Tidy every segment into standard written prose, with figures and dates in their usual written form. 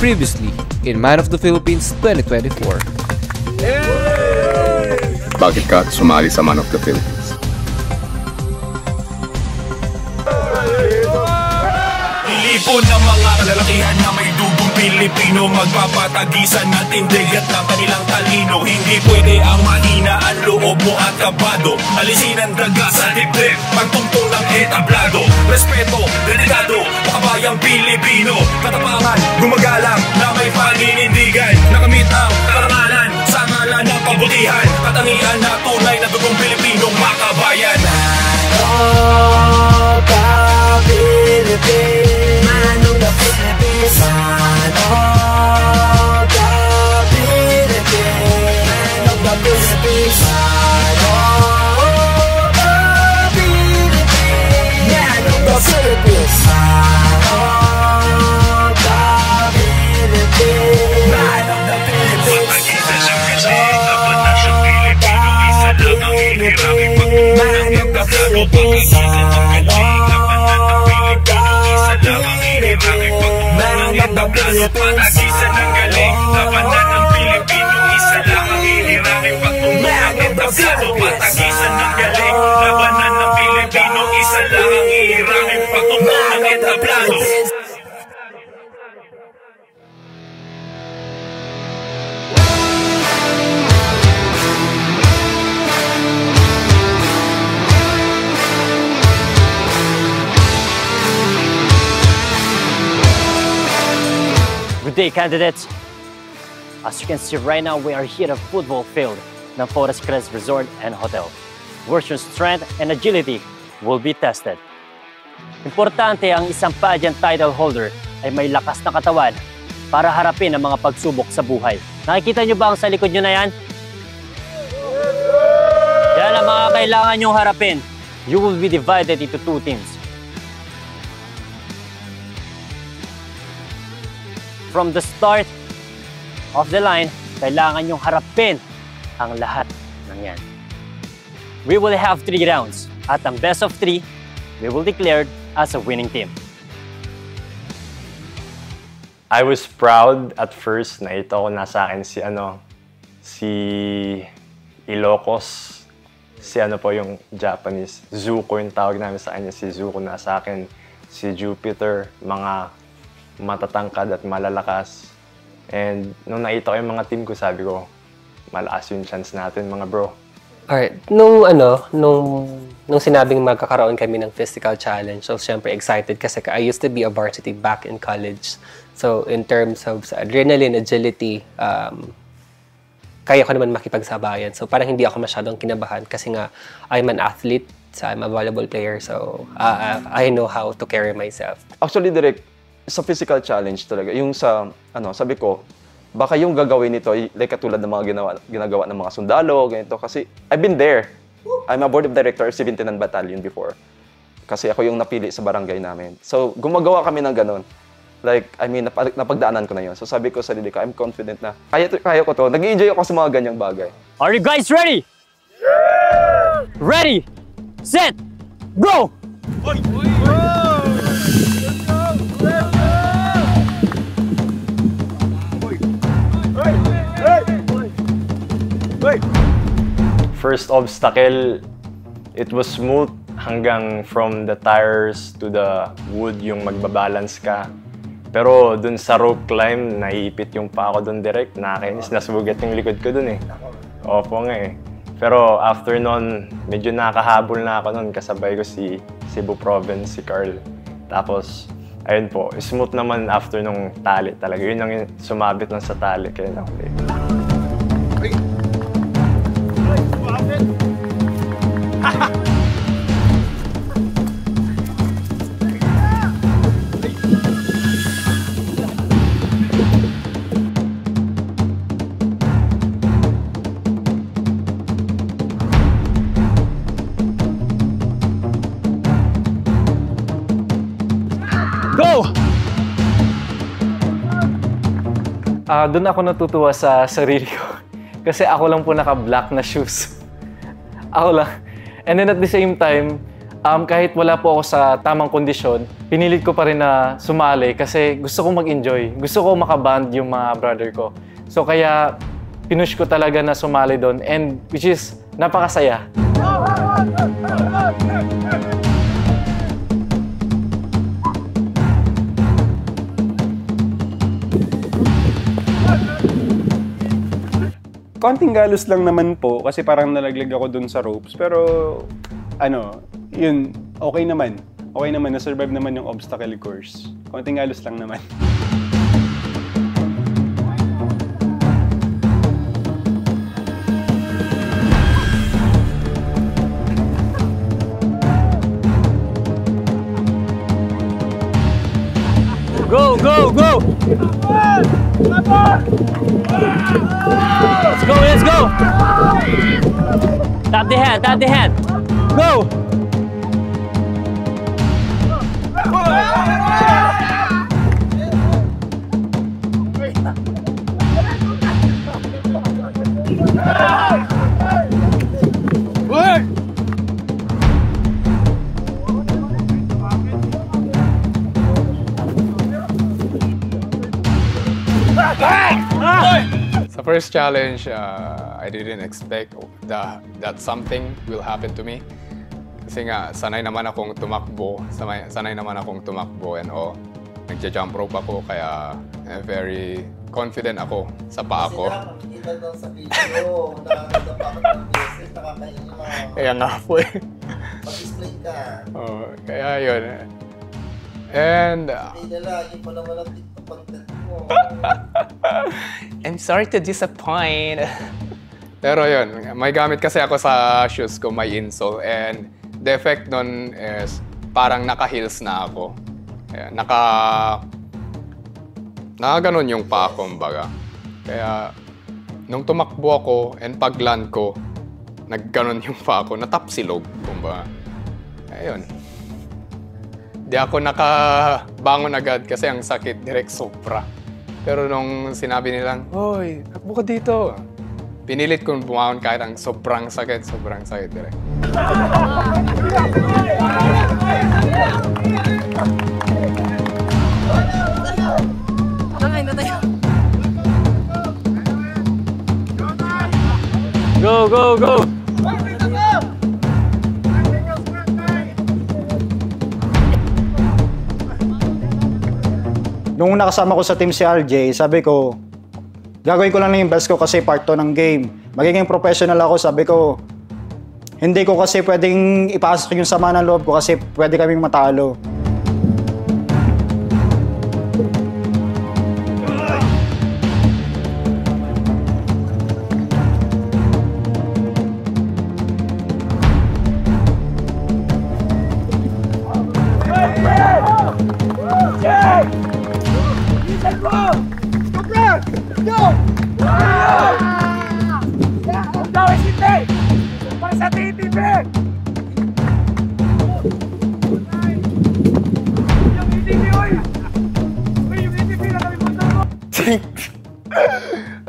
Previously, in Man of the Philippines 2024. Bakit ka sumali sa Man of the Philippines? Ilipon ng mga kalalakihan na may dugong Pilipino, magpapatagisan na tindig at ng kanilang talino. Hindi pwede ang mahina ang loob mo at kabado. Alisin ang daga sa dibdib, pagtungtong ng etablado. Respeto, dedikado, makabayang Pilipino. Katapangan, gumagalang na may paninindigan. Nakamit ang karangalan sa ngalan ng kabutihan. Katangian na tunay na dugong Pilipinong makabayan. Man of the Philippines, man of the Philippines, man of the Philippines, man of the Philippines, man of the Philippines, man of the Philippines, man of the Philippines, man of the Philippines, patagisan ng galing, labanan ng Pilipino, isa lang ang hihirangin pagtungtong ang entablado. Patagisan ng galing, labanan ng Pilipino, isa lang ang hihirangin pagtungtong ang entablado. Good day, candidates. As you can see right now, we are here at football field ng Forest Crest Resort and Hotel, where your strength and agility will be tested. Importante ang isang pageant title holder ay may lakas na katawan para harapin ang mga pagsubok sa buhay. Nakikita nyo ba ang sa likod nyo na yan? Yan ang mga kailangan nyong harapin. You will be divided into two teams. From the start of the line, kailangan nyong harapin ang lahat ng yan. We will have 3 rounds. At ang best of 3, we will declare as a winning team. I was proud at first na ito ko nasa akin si Ilocos. Si po yung Japanese. Zuko yung tawag namin sa kanya. Si Zuko nasa akin. Si Jupiter, mga matatangkad at malalakas. And nung nakita ko yung mga team ko, sabi ko, malakas yung chance natin, mga bro. Alright, nung sinabing magkakaroon kami ng physical challenge, so syempre excited kasi I used to be a varsity back in college. So in terms of adrenaline, agility, kaya ko naman makipagsabayan. So parang hindi ako masyadong kinabahan kasi nga I'm an athlete, so I'm a volleyball player, so I know how to carry myself. Actually, direct sa physical challenge talaga, yung sa, sabi ko, baka yung gagawin nito, like katulad ng mga ginagawa ng mga sundalo, ganito, kasi I've been there. I'm a board of director of 79 Battalion before. Kasi ako yung napili sa barangay namin. So, gumagawa kami ng ganun. Like, napagdaanan ko na yun. So, sabi ko sa sarili ko, I'm confident na kaya ko to. Nag-i-enjoy ako sa mga ganyang bagay. Are you guys ready? Yeah! Ready, set, go! First obstacle, it was smooth hanggang from the tires to the wood yung magbabalance ka. Pero dun sa rope climb, naiipit yung pa ako dun direct. Nakakainis, nasugat yung likod ko dun eh. Opo nga eh. Pero after nun, medyo nakahabol na ako nun. Kasabay ko si Cebu Province, si Carl. Tapos, ayun po, smooth naman after nung tali talaga. Yun ang sumabit lang sa tali. Kaya nakuli. Go! Doon ako natutuwa sa sarili ko. Kasi ako lang po naka-black na shoes. Ako lang. And then at the same time, Kahit wala po ako sa tamang kondisyon, pinilit ko pa rin na sumali kasi gusto ko mag-enjoy. Gusto ko makaband yung mga brother ko. So kaya pinush ko talaga na sumali doon, and which is napakasaya. Konting galos lang naman po kasi parang nalaglag ako dun sa ropes. Pero ano, yun, okay naman. Okay naman, na-survive naman yung obstacle course. Konting galos lang naman. Go, go, go! Let's go, let's go! Tap the hand, tap the hand! Go! Sa first challenge, I didn't expect that something will happen to me. Kasi nga, sanay naman akong tumakbo, and nagja-jump rope ako, kaya very confident ako sa paa ko. Kita daw sa video, nakakita pa ako ng beses, nakakahiya. Kaya nga po eh. Pag-display ka. Kaya yun. And Hindi nila, yun pa naman ang TikTok content mo. I'm sorry to disappoint. Pero yun, may gamit kasi ako sa shoes ko, may insole. And the effect nun is parang naka-heels na ako. Kaya nakaganon yung paa ko, kumbaga. Kaya nung tumakbo ako and pag-land ko, nagganon yung paa ko, natapsilog, kumbaga. Ayun. Di ako nakabangon agad kasi ang sakit, direct sobra. Pero nung sinabi nilang, "Hoy, takbo ka dito." Pinilit kong bumangon kahit ang sobrang sakit direct. Go, go, go! Nung nakasama ko sa team si RJ, sabi ko, gagawin ko lang yung best ko kasi part 2 ng game. Magiging professional ako, sabi ko, hindi ko kasi pwedeng ipasok yung sama ng loob ko kasi pwede kaming matalo.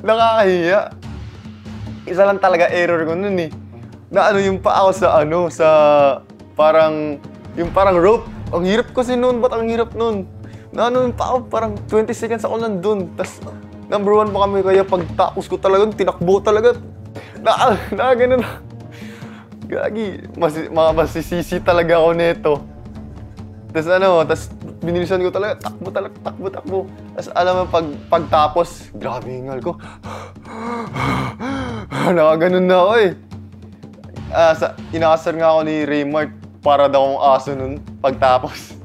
Nakakahiya. Isa lang talaga error ko nun eh. Na ano yung paa ko sa parang rope. Ang hirap kasi nun, ba't ang hirap nun? Na ano yung paa ko, parang 20 seconds ako nandun. Tas number 1 pa kami, kaya pagtapos ko talaga, tinakbo talaga. Na ganun. Gagi, masisisi talaga ako nito. Tas binilisan ko talaga, takbo. Tas alam mo, pagtapos, grabe yung hingal ko. Nakaganon na ako eh. Inakasar nga ako ni Raymart para daw akong aso nun pagtapos.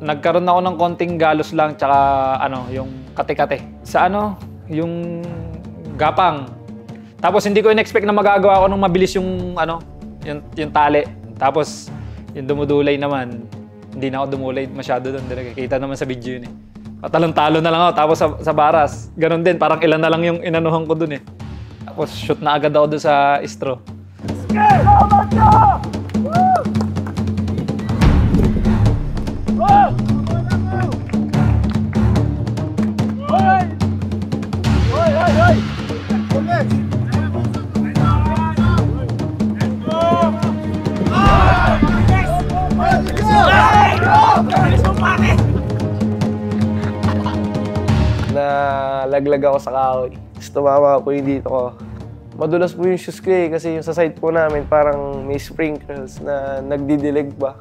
Nagkaroon ako ng konting galos lang, tsaka yung kate-kate. Sa yung gapang. Tapos hindi ko in-expect na magagawa ako nung mabilis yung tali. Tapos yung dumudulay naman, hindi na ako dumulay masyado doon. Kita naman sa video yun eh. Talon-talo na lang ako. Tapos sa baras, ganun din. Parang ilan na lang yung inanuhan ko doon eh. Tapos shoot na agad ako doon sa istro. Nalaglag ako sa kahoy. Tapos tumama po yung dito ko. Madulas po yung shoes ko eh, kasi yung sa side po namin parang may sprinkles na nagdidilig ba.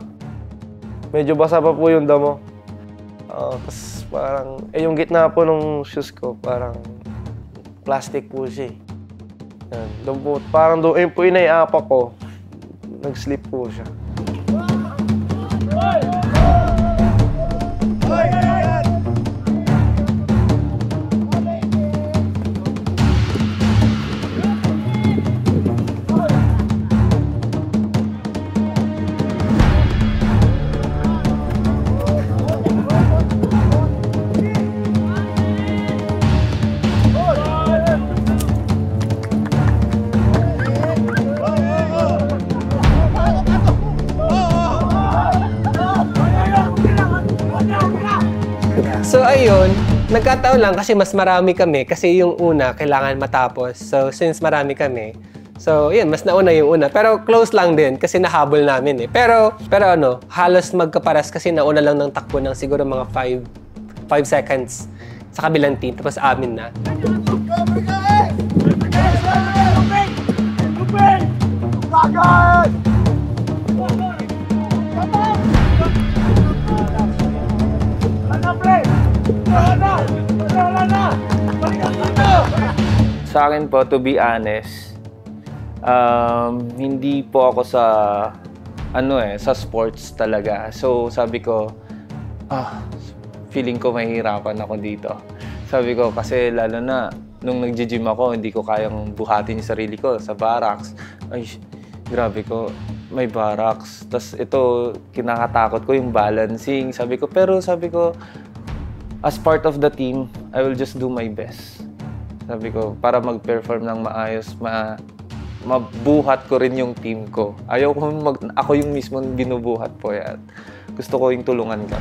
Medyo basa pa po yung damo. Tapos parang, yung gitna po ng shoes ko, parang plastic po siya eh. Doon po, parang doon po yung naiapa ko, nag-slip po siya. So ayun, nagkataon lang kasi mas marami kami kasi yung una kailangan matapos. So since marami kami, so yun, mas nauna yung una. Pero close lang din kasi nahabol namin eh. Pero ano, halos magkaparas kasi nauna lang ng takbo ng siguro mga 5 seconds sa kabilang team. Tapos amin na. Sa akin po, to be honest, hindi po ako sa sa sports talaga. So sabi ko, feeling ko mahihirapan ako dito. Sabi ko kasi lalo na nung nag-gym ako, hindi ko kayang buhatin yung sarili ko sa barracks. Ay, grabe ko, may barracks. Tapos ito, kinakatakot ko yung balancing. Sabi ko, as part of the team, I will just do my best. Sabi ko, para mag-perform ng maayos, mabuhat ko rin yung team ko. Ayaw ko ako yung mismo binubuhat po yan. Gusto ko yung tulungan ka.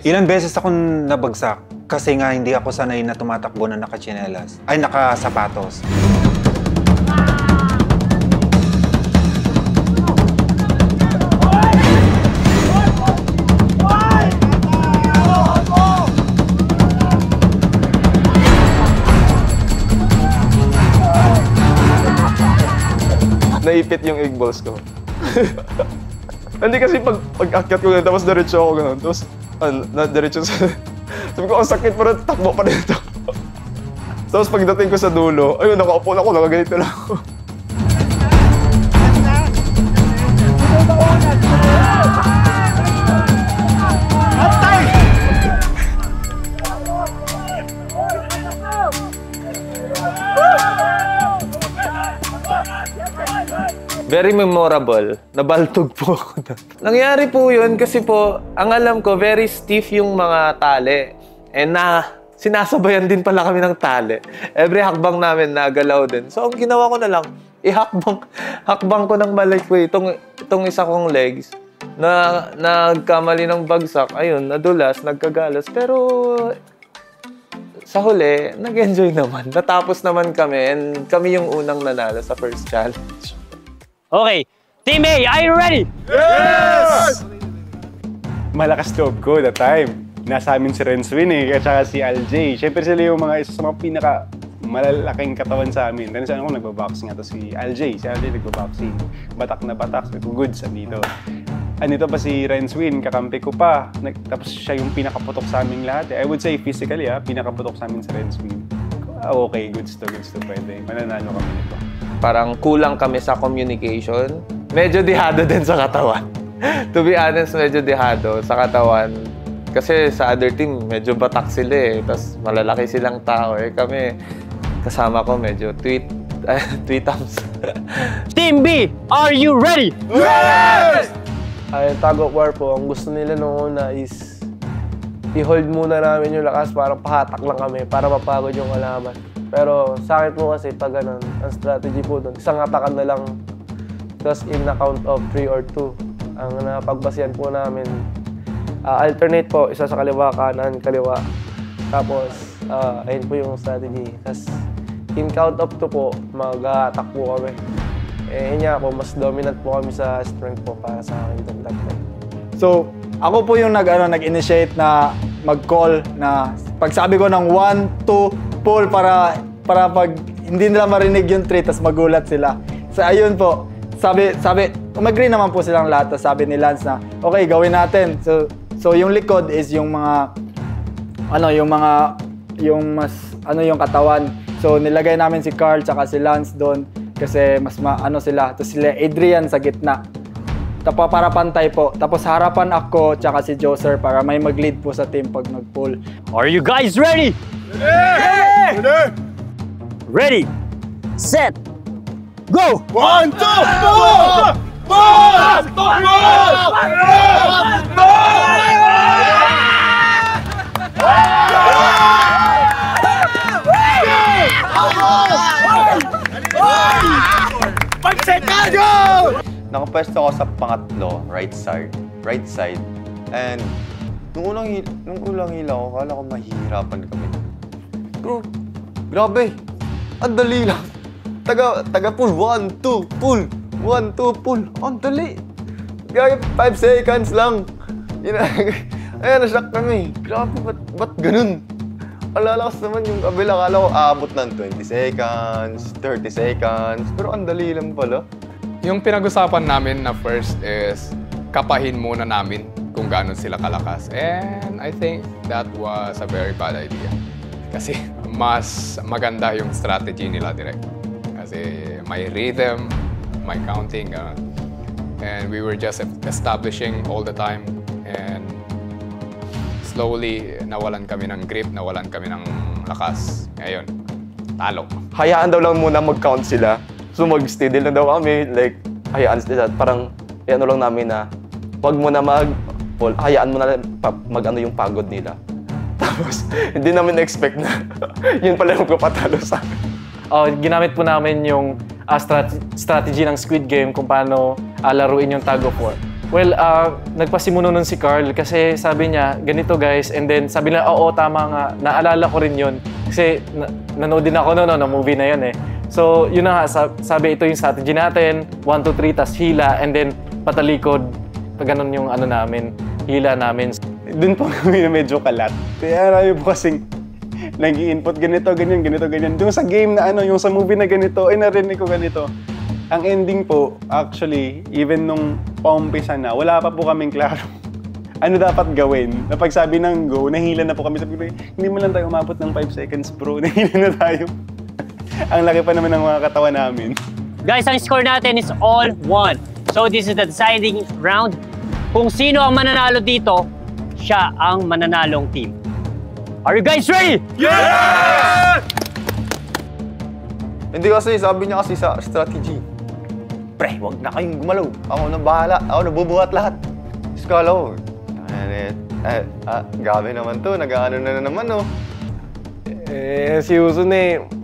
Ilang beses akong nabagsak kasi nga hindi ako sanay na tumatakbo na nakatsinelas. Ay, nakasapatos. Naipit yung egg balls ko. Hindi kasi pag-akyat ko ganun, tapos diretso ako ganun. Tapos, diretso sa... Sabi ko, ang sakit pa rin, takbo pa rin ito. Tapos pagdating ko sa dulo, ayun, nakaupo na ako, nakaganito lang ako. Very memorable. Nabaltog po ako na. Nangyari po yun kasi po, ang alam ko, very stiff yung mga tali. And sinasabayan din pala kami ng tali. Every hakbang namin nagalaw din. So, ang ginawa ko na lang, hakbang ko ng malik po itong isa kong legs. Nagkamali ng bagsak. Ayun, nadulas, nagkagalas. Pero sa huli, nag-enjoy naman. Natapos naman kami and kami yung unang nanalo sa first challenge. Okay, Team A, are you ready? Yes! Malakas loob ko that time. Nasa amin si Renswin at saka si LJ. Siyempre sila yung isa sa mga pinaka malalaking katawan sa amin. Then ako nagbaboxing ito si LJ. Si LJ nagbaboxing. Batak na batak. Goods andito. Andito pa si Renswin, kakampi ko pa. Tapos siya yung pinakaputok sa aming lahat. I would say physically pinakaputok sa amin si Renswin. Okay, goods to pwede. Mananalo kami nito. Parang kulang kami sa communication. Medyo dihado din sa katawan. To be honest, medyo dihado sa katawan. Kasi sa other team, medyo batak sila eh. Tapos malalaki silang tao eh. Kami, kasama ko medyo tweetums. Team B, are you ready? Yes! Ay, tag of war po, ang gusto nila noong una is i-hold muna namin yung lakas para pahatak lang kami, para mapagod yung kalaban. Pero sa akin po kasi pag ganun, ang strategy po doon, isang atakan na lang, tapos in na count of 3 or 2. Ang napagbasihan po namin, alternate po, isa sa kaliwa, kanan, kaliwa. Tapos, ayun po yung strategy. Tapos, in count of 2 po, mag-attack po kami. Eh, yun nga po, mas dominant po kami sa strength po para sa akin doon that time. So, ako po yung nag-initiate na mag-call na pagsabi ko ng 1, 2, pull para pag hindi nila marinig yung 3, tas magulat sila. So, ayun po. Sabi, umagree naman po silang lahat. Tas sabi ni Lance na, okay, gawin natin. So yung likod is yung mga, yung katawan. So, nilagay namin si Carl tsaka si Lance doon kasi mas sila. Tapos sila Adrian sa gitna. Tapos para pantay po. Tapos harapan ako tsaka si Joser para may mag-lead po sa team pag nag-pull. Are you guys ready? Yeah! Ready, set, go! 1, 2, 4! Nakapwesto ako sa pangatlo, right side. And nung unang hila ko, akala ko mahihirapan kami. Pero, grabe! Ang dali lang! Taga pull, 1, 2, pull! 1, 2, pull! Ang dali! Gaya, 5 seconds lang! Ayan, na-shock kami. Grabe, ba't ganun? Alalakas naman yung kabila. Akala ko aabot ng 20 seconds, 30 seconds. Pero ang dali lang pala. Yung pinag-usapan namin na first is kapahin muna namin kung gano'n sila kalakas. And I think that was a very bad idea. Kasi mas maganda yung strategy nila direct. Kasi may rhythm, may counting. And we were just establishing all the time. And slowly, nawalan kami ng grip, nawalan kami ng lakas. Ngayon, talo. Hayaan daw lang muna mag-count sila. So mag-steady lang daw kami, like, hayaan sila. Parang, ano lang namin na, wag mo na hayaan mo na mag-ano yung pagod nila. Tapos, hindi namin na-expect na yun pala yung magpapatalo sa amin. Ginamit po namin yung strategy ng Squid Game kung paano laruin yung tag of war. Well, nagpasimuno nun si Carl kasi sabi niya, ganito guys, and then sabi niya, oo, tama nga, naalala ko rin yun. Kasi nanood din ako na movie na yun eh. So, yun na nga, sabi ito yung strategy natin, 1, 2, 3, tas hila, and then patalikod, ganun yung namin, hila namin. Doon po kami na medyo kalat. Kaya marami po kasing nag-i-input ganito, ganyan. Yung sa game na yung sa movie na ganito, ay narinig ko ganito. Ang ending po, actually, even nung paumpisa na, wala pa po kaming klaro. Ano dapat gawin? Na pagsabi ng go, nahila na po kami. Sabi ko, hindi mo lang tayo umabot ng 5 seconds, bro. Nahila na tayo. Ang laki pa naman ng mga katawan namin. Guys, ang score natin is all 1. So this is the deciding round. Kung sino ang mananalo dito, siya ang mananalong team. Are you guys ready? Yeah! Hindi kasi, sabi niya kasi sa strategy. Pre, wag na kayong gumalaw. Ako na bahala. Ako na bubuhat lahat. Iskala ko. Gabi naman to. Nag-ano na naman, no? Si Usun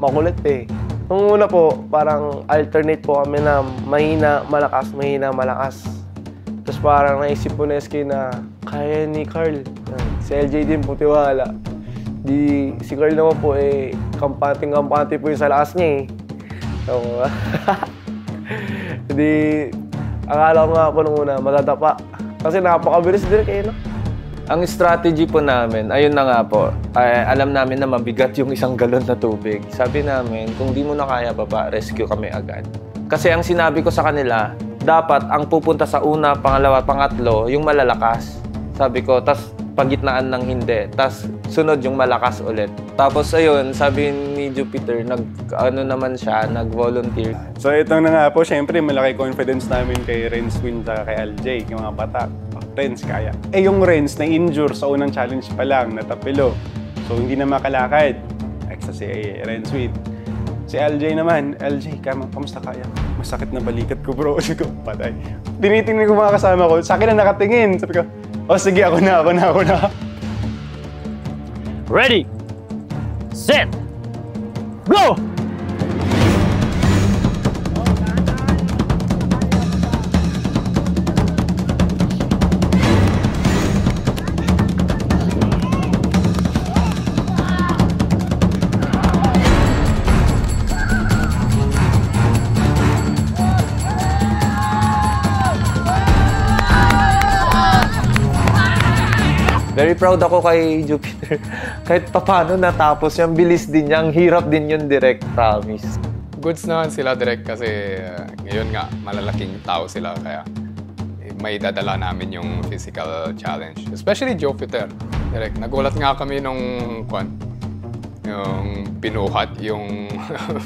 makulit eh. Nung una po, parang alternate po kami na mahina, malakas. Tapos parang naisip po na SK na kaya ni Carl. Si LJ din po tiwala. Si Carl naman po kampante po yung sa lakas niya eh. So, akala ko nga po nung una, madadapa. Kasi napakabilis din kayo, no? Ang strategy po namin, ayun na nga po, alam namin na mabigat yung 1 galon na tubig. Sabi namin, kung di mo na kaya baba, rescue kami agad. Kasi ang sinabi ko sa kanila, dapat ang pupunta sa una, pangalawa, pangatlo, yung malalakas. Sabi ko, tas pagitnaan ng hindi, tas sunod yung malakas ulit. Tapos ayun, sabi ni Jupiter, nag-volunteer. So ito na nga po, syempre malaki confidence namin kay Renswin at kay LJ, yung mga bata. Renz kaya. Eh yung Renz na injure sa unang challenge pa lang, natapilo. So hindi na makalakad. Extra si Renz with. Si LJ naman, LJ, kamusta kaya? Masakit na balikat ko bro. Sabi ko, patay. Tinitingnan ko mga kasama ko, sa akin na nakatingin. Sabi ko, oh sige, ako na. Ready, set, go! Very proud ako kay Jupiter. Kahit papano natapos yung bilis din niya. Ang hirap din yun, direct, promise. Goods naman sila direct kasi ngayon nga malalaking tao sila kaya may dadala namin yung physical challenge. Especially Jupiter. Direct. Nagulat nga kami nung yung pinuhat yung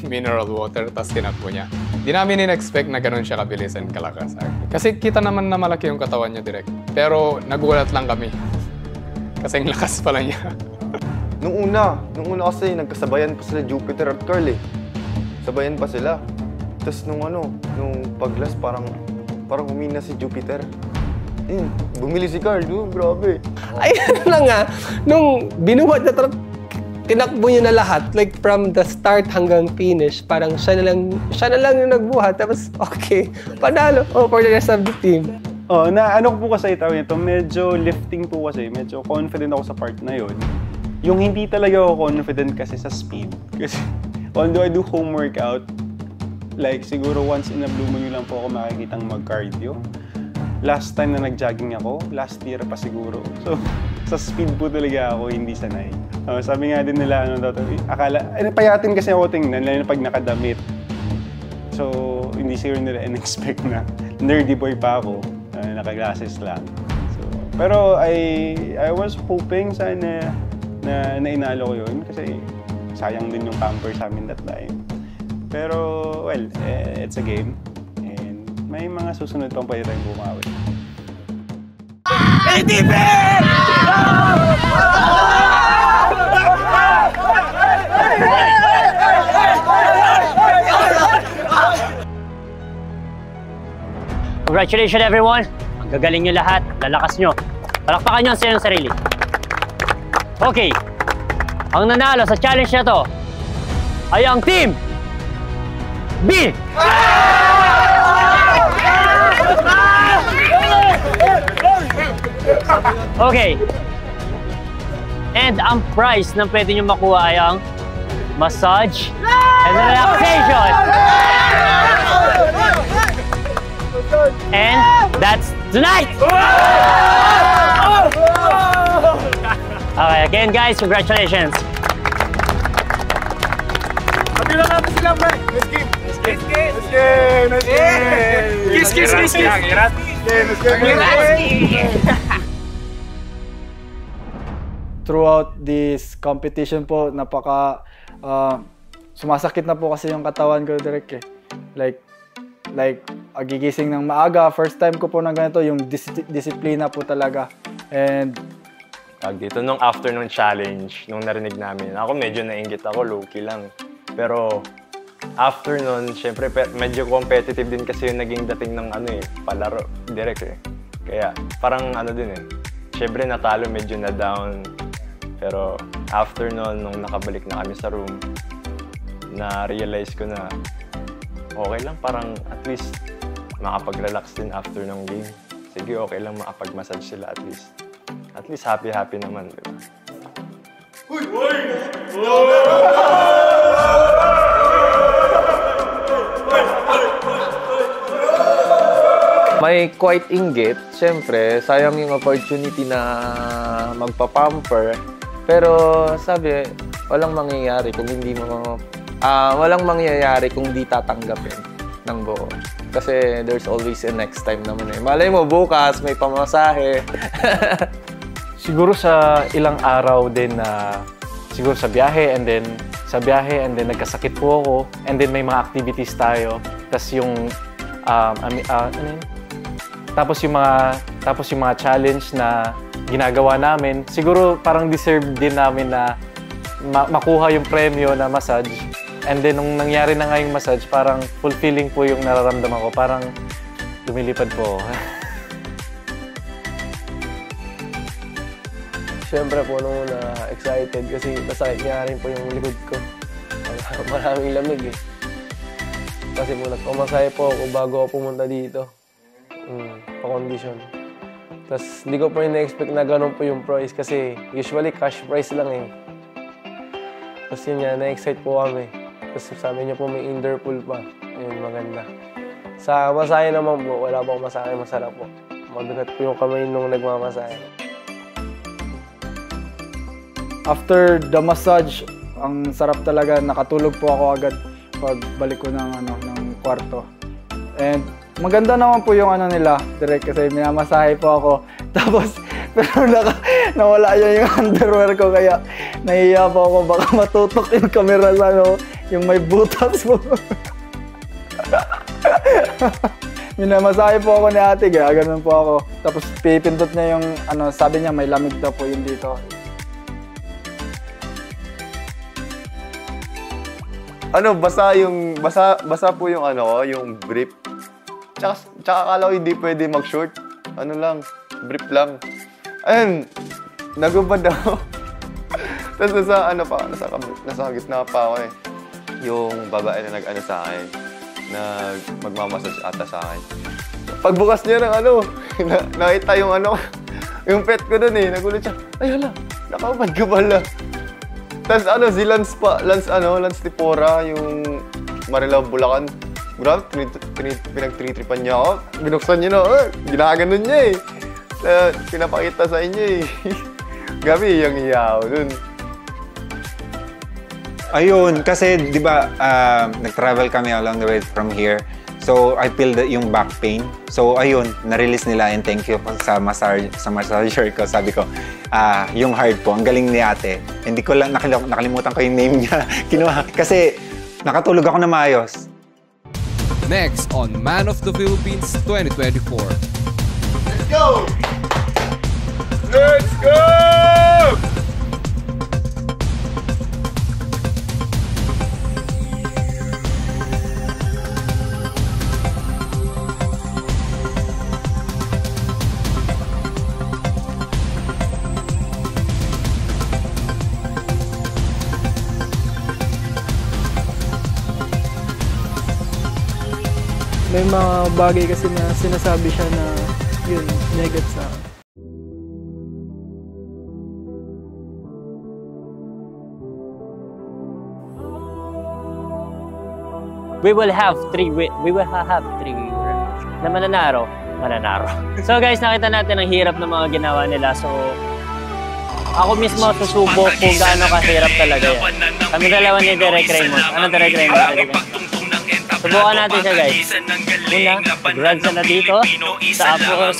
mineral water tapos tinakbo niya. Di namin in-expect na ganun siya kabilis and kalakas. Kasi kita naman na malaki yung katawan niya direct. Pero nagulat lang kami. Kasi ang lakas pala niya. Nung una kasi nagkasabayan pa sila Jupiter at Carl eh. Sabayan pa sila. Tapos nung paglas parang humina si Jupiter. Bumili si Carl, grabe. Ayun na nga, nung binuhat na tinakbo niya na lahat, like from the start hanggang finish, parang siya na lang yung nagbuhat, tapos okay, panalo for the rest of the team. Oh, na ano ko po kasi itawin ito, medyo lifting po kasi, medyo confident ako sa part na yun. Yung hindi talaga ako confident kasi sa speed. Kasi although I do home workout, like siguro once in a blue moon lang po ako makikitang mag-cardio. Last time na nag-jogging ako, last year pa siguro. So, sa speed po talaga ako hindi sanay. Sabi nga din nila, payatin kasi ako tingnan, lalo na pag nakadamit. So, hindi siguro nila in-expect na nerdy boy pa ako. Naka-glasses lang. So, pero I was hoping sana na inalo ko yun kasi sayang din yung camper sa amin that time. Pero, well, it's a game. And may mga susunod pang pwede tayong bumawi. ATP! Congratulations everyone! Ang gagaling nyo lahat, lalakas nyo. Palakpakan nyo ang sinyong sarili. Okay, ang nanalo sa challenge na to ay ang Team B! Okay, and ang prize na pwede nyo makuha ay ang massage and relaxation. And that's tonight! Okay, again guys, congratulations! Pagkila natin sila, pre! Nice game! Nice game! Nice game! Nice game! Kiss, kiss, kiss! Throughout this competition po, sumasakit na po kasi yung katawan ko direct eh. Like, gigising ng maaga. First time ko po na ganito, yung disiplina po talaga. And dito, nung after nung challenge, nung narinig namin, ako medyo nainggit ako, low-key lang. Pero after nun, syempre medyo competitive din kasi yung naging dating ng palaro, direct eh. Kaya parang din eh. Syempre natalo, medyo na down. Pero after nun, nung nakabalik na kami sa room, na-realize ko na okay lang, parang at least makapag-relax din after ng game. Sige, okay lang makapag-massage sila at least. At least happy-happy naman, di ba? May quite inggit, syempre, sayang yung opportunity na magpa-pamper. Pero sabi, walang mangyayari kung di tatanggapin ng buo. Kasi there's always a next time naman eh. Malay mo, bukas may pamasahe. Siguro sa ilang araw din na siguro sa biyahe and then nagkasakit po ako and then may mga activities tayo. Tapos yung tapos yung mga challenge na ginagawa namin, siguro parang deserve din namin na makuha yung premyo na massage. And then nung nangyari na nga yung massage, parang fulfilling po yung nararamdaman ko. Parang lumilipad po. Siyempre po nung una, excited kasi masakit nga rin po yung likod ko. Maraming lamig eh. Kasi po nagpamasahe po ako bago ako pumunta dito. Pa-condition. Tapos hindi ko po na-expect na ganun po yung price kasi usually cash price lang eh. Tapos yun nga, na-excite po kami. Tapos sabi niya po may indoor pool pa. Yun, maganda. Sa masahe naman po, wala po masahe, masarap po. Mabigat po yung kamay nung nagmamasahe. After the massage, ang sarap talaga. Nakatulog po ako agad pagbalik ko ng kwarto. And maganda naman po yung nila, direct kasi minamasahe po ako. Tapos, pero nawala yung underwear ko kaya nahihiya po ako. Baka matutok yung camera sa yung may butas po. Minamasahe po ako ni ate, kaya ganun po ako. Tapos pipindot niya yung sabi niya may lamig daw po yung dito. Basa po yung yung brief. Tsaka akala ko hindi pwede mag-short. Brief lang. Ayun, nagubad ako. Tapos nasa gitna pa ako eh. Yung babae na nag-ano sa akin, magmamassage ata sa akin. Pagbukas niya ng nakita yung yung pet ko dun eh, nagulat siya. Ay hala, nakaubad ka pala. Tapos si Lance Tipora, yung Marilao, Bulacan. Grabe, pinagtritripan niya ako. Binuksan niya ginaganon niya eh. Pinapakita sa inyo eh. Gabi, yung hiyaw dun. Ayun, kasi di ba nag-travel kami along the way from here. So I feel yung back pain. So ayun, na-release nila and thank you sa massager ko. Sabi ko, yung hard po, ang galing ni ate. Hindi ko lang nakalimutan ko yung name niya. Kinuha kasi nakatulog ako na maayos. Next on Man of the Philippines 2024. Let's go! Let's go! May mga bagay kasi na sinasabi siya na yun, negative sa akin. We will have three na mananaro. So guys, nakita natin ang hirap ng mga ginawa nila. So ako mismo susubok kung gaano kahirap talaga yan. Kami dalawa ni Derek Raymond. Ano Derek Raymond? Subukan natin siya guys. Una, grad siya na dito. Tapos,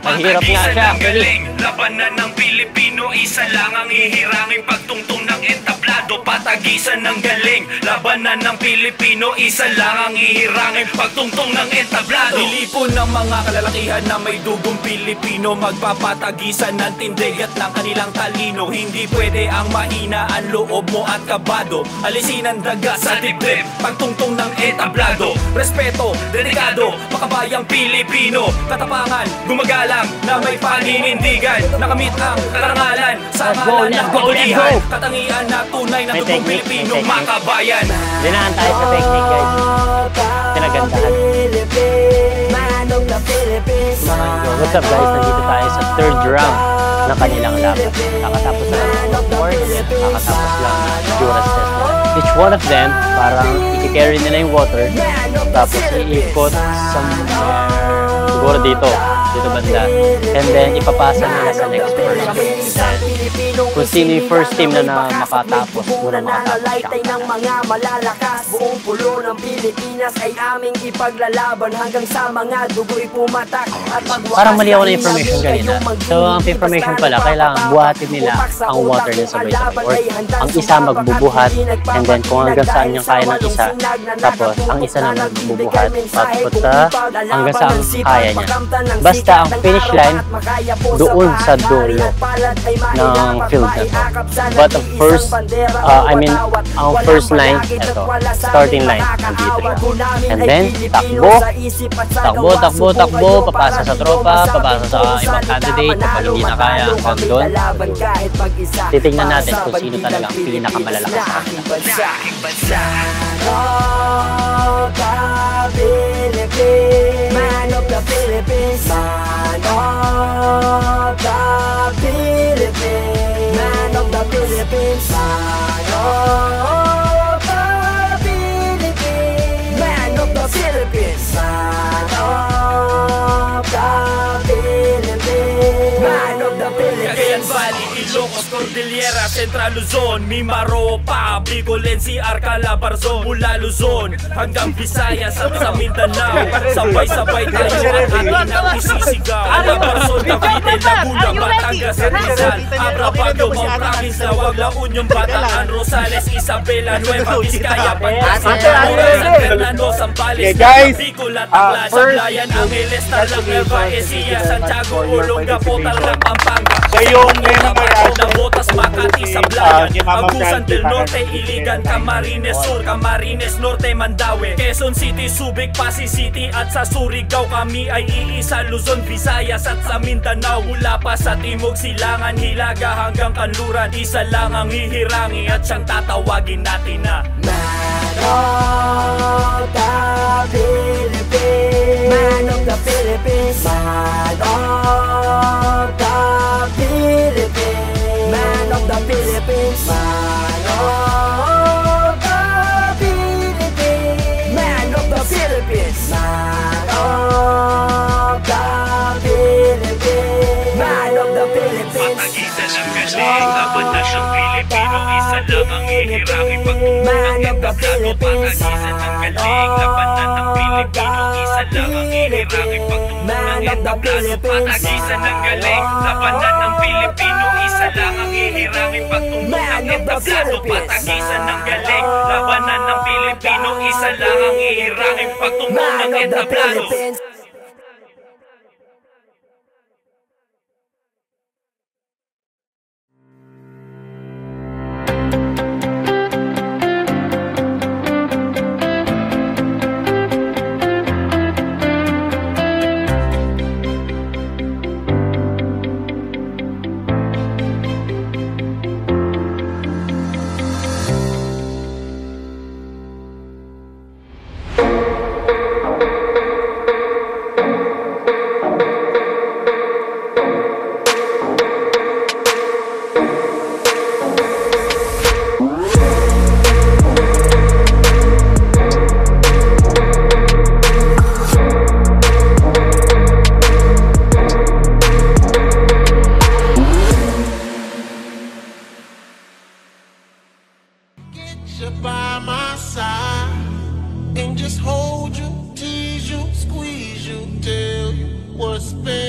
ang hirap nga siya actually. Labanan ng Pilipino, isa lang ang hihirangin pagtungtong ng entablado. Patagisan ng galing. Labanan ng Pilipino, isa lang ang hihirangin pagtungtong ng entablado. Ilipon ng mga kalalakihan na may dugong Pilipino, magpapatagisan ng tindig at ng kanilang talino. Hindi pwede ang mahina ang loob mo at kabado. Alisin ang daga sa dibdib, pagtungtong ng entablado. Respeto, dedikado, makabayang Pilipino. Katapangan, gumagalang na may paninindigan. Nakamit ang karangalan sa ngalan ng kabulihan. Katangian na tunay na tugong Pilipino makabayan. Dinahan tayo sa technique guys. Pinagandahan. What's up guys? Nandito tayo sa third round ng kanilang laban. Kakatapos na ng sports, kakatapos lang ng endurance test nila. Each one of them, parang i-carry nila yung water, tapos iikot somewhere, siguro dito. dito banda. And then, ipapasa nila sa next person. Kung sino yung first team na makatapos, unang makatapos siya. ng mga malalakas, buong pulo ng Pilipinas ay aming ipaglalaban hanggang sa mga dugo'y pumatak at Parang mali ako na information kanina. So, ang information pala, kailangan buhatin nila ang water na sabay-sabay. Or ang isa magbubuhat, and then kung hanggang saan yung kaya ng isa, tapos ang isa na magbubuhat, papunta hanggang saan kaya niya. Basta ang finish line, doon sa dulo ng field na to. But ang first, ang first line, ito, starting line, nandito siya. And then, takbo, papasa sa tropa, papasa sa ibang candidate, kapag hindi na kaya hanggang doon. Titignan natin kung sino talaga ang pinakamalalakas sa kanila. Man of the Philippines, man of the Philippines, man of the Philippines, man of the Philippines, man of the Philippines, man of the Philippines, man of the Philippines. Cagayan Valley, Ilocos, Cordillera, Central Luzon, Mimaropa, Bicol, NCR, Calabarzon, mula Luzon hanggang Visayas at sa Mindanao. Sabay-sabay tayo at atin ang isisigaw. Calabarzon, Cavite, Laguna, Batangas at Rizal, Agrapago, Mount Province, Lawag, La Union, Bataan, Rosales, Isabela, Nueva Vizcaya, Pagkasinan, San Fernando, Zambales, Bicol at Aklan, Sablayan, Angeles, Tarlac, Nueva Ecija, Santiago, Olongapo, Tarlac, Pampanga. Nabotas, Makati, Sablayan, Agusan del Norte, Iligan, Camarines Sur, Camarines Norte, Mandaue, Quezon City, Subic, Pasig City at sa Surigao. Kami ay iisa, Luzon, Visayas at sa Mindanao. Mula pa sa Timog, Silangan, Hilaga hanggang Kanluran, isa lang ang hihirangi at siyang tatawagin natin na Man of the Philippines, man of the Philippines, man of the Philippines, man of the Philippines, man of the Philippines, man of the Philippines, man of the Philippines, man of the Philippines. Patagisan ng galing, laban na siyang Pilipino, isa lang ang hihirangi pagtungtong ng tablado. Patagisan ng galing, laban na ng Pilipino, isa lang ang hihirangi pagtungtong ng tablado. Patagisan ng galing, laban na ng Pilipino, isa lang ang hihirangi pagtungtong ng tablado. Patagisan ng galing, labanan ng Pilipino, isa lang ang hihirangi pagtungtong ng entablado. By my side and just hold you, tease you, squeeze you, tell you what's been